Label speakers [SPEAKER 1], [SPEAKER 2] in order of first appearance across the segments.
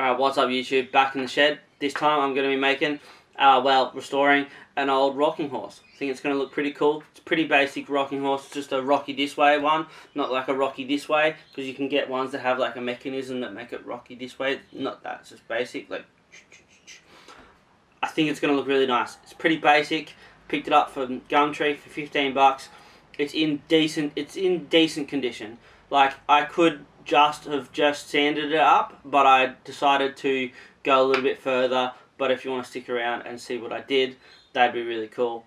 [SPEAKER 1] Alright, what's up YouTube? Back in the shed. This time I'm going to be making, restoring an old rocking horse. I think it's going to look pretty cool. It's a pretty basic rocking horse, just a rocky this way one, not like a rocky this way, because you can get ones that have like a mechanism that make it rocky this way. Not that, it's just basic. Like, I think it's going to look really nice. It's pretty basic. Picked it up from Gumtree for 15 bucks. It's in decent condition. Like, I could have sanded it up, but I decided to go a little bit further. But if you want to stick around and see what I did, that'd be really cool.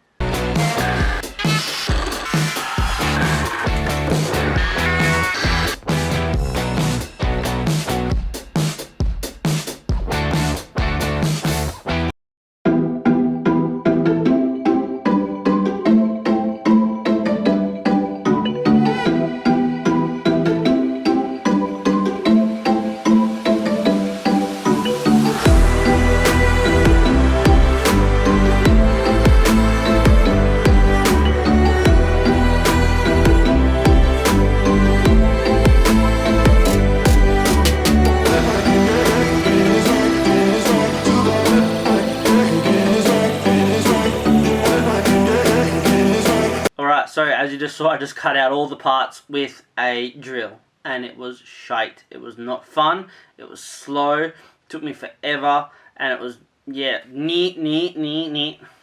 [SPEAKER 1] So as you just saw, I just cut out all the parts with a drill, and it was shite. It was not fun. It was slow. It took me forever, and it was, yeah,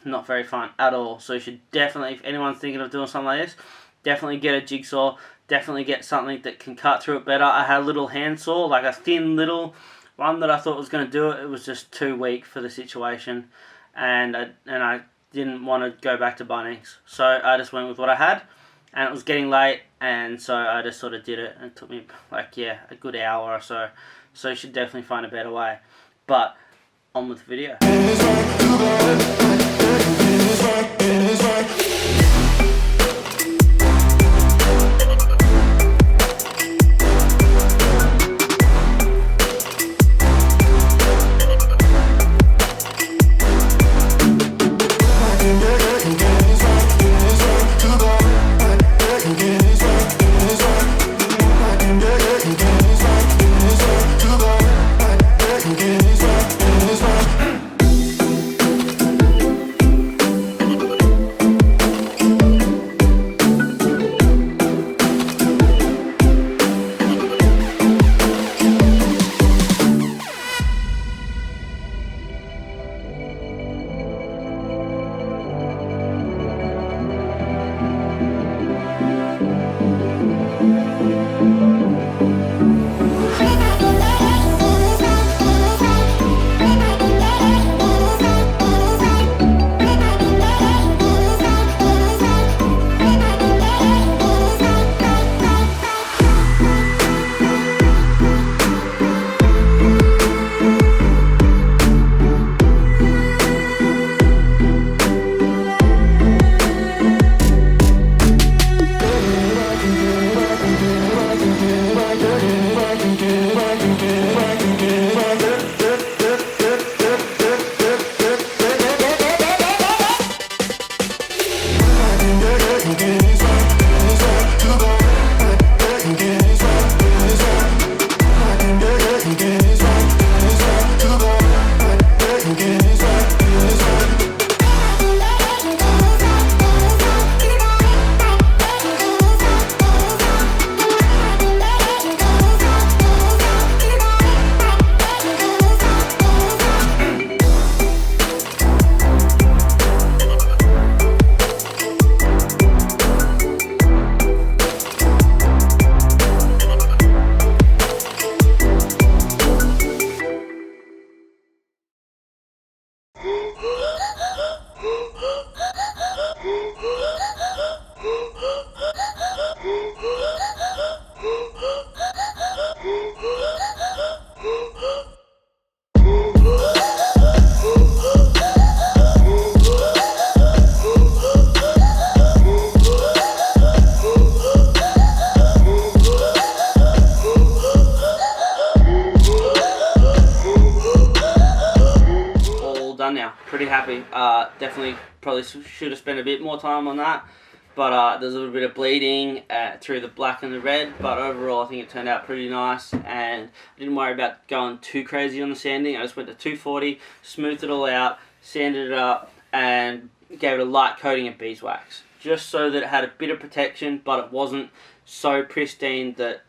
[SPEAKER 1] not very fun at all. So you should definitely, if anyone's thinking of doing something like this, definitely get a jigsaw. Definitely get something that can cut through it better. I had a little handsaw, like a thin little one that I thought was going to do it. It was just too weak for the situation, and I didn't want to go back to Bunnings, so I just went with what I had, and it was getting late, and so I just sort of did it, and it took me like, yeah, a good hour or so. So you should definitely find a better way. But on with the video. Done now. Pretty happy. Definitely probably should have spent a bit more time on that, but there's a little bit of bleeding through the black and the red, but overall I think it turned out pretty nice, and I didn't worry about going too crazy on the sanding. I just went to 240, smoothed it all out, sanded it up, and gave it a light coating of beeswax, just so that it had a bit of protection, but it wasn't so pristine that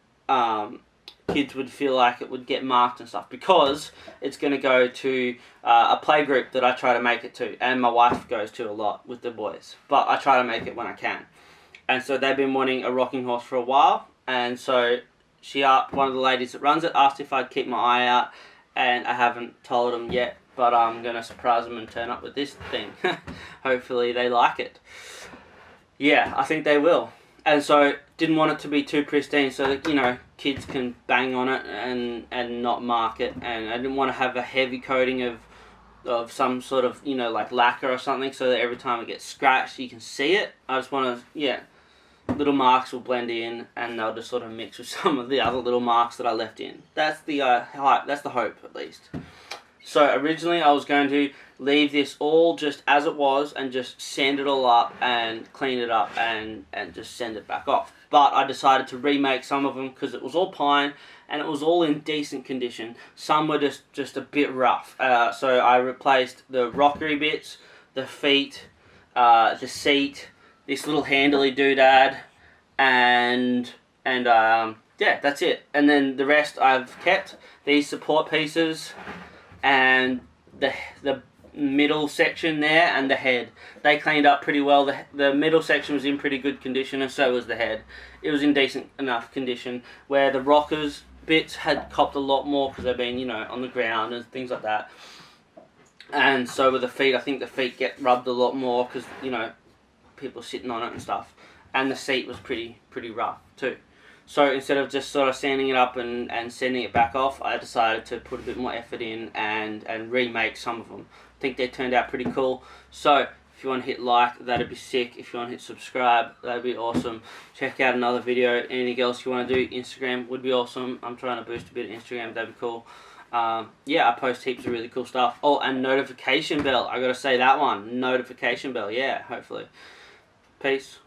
[SPEAKER 1] kids would feel like it would get marked and stuff, because it's going to go to a play group that I try to make it to, and my wife goes to a lot with the boys, but I try to make it when I can. And so they've been wanting a rocking horse for a while, and so one of the ladies that runs it asked if I'd keep my eye out, and I haven't told them yet, but I'm going to surprise them and turn up with this thing. Hopefully they like it. Yeah, I think they will. And so didn't want it to be too pristine so that, you know, kids can bang on it and not mark it. And I didn't want to have a heavy coating of some sort of, you know, like lacquer or something, so that every time it gets scratched you can see it. I just want to, yeah, little marks will blend in and they'll just sort of mix with some of the other little marks that I left in. That's the that's the hope, at least. So originally I was going to leave this all just as it was and just sand it all up and clean it up and just send it back off. But I decided to remake some of them because it was all pine and it was all in decent condition. Some were just a bit rough. So I replaced the rockery bits, the feet, the seat, this little handly doodad, and yeah, that's it. And then the rest I've kept. These support pieces and the middle section there and the head, they cleaned up pretty well. The middle section was in pretty good condition, and so was the head. It was in decent enough condition, where the rockers bits had copped a lot more because they've been, you know, on the ground and things like that. And so with the feet, I think the feet get rubbed a lot more because, you know, people sitting on it and stuff. And the seat was pretty rough too. So instead of just sort of sanding it up and sending it back off, I decided to put a bit more effort in and remake some of them. I think they turned out pretty cool. So if you want to hit like, that'd be sick. If you want to hit subscribe, that'd be awesome. Check out another video. Anything else you want to do, Instagram would be awesome. I'm trying to boost a bit of Instagram, that'd be cool. Yeah, I post heaps of really cool stuff. Oh, and notification bell. I gotta say that one. Notification bell, yeah, hopefully. Peace.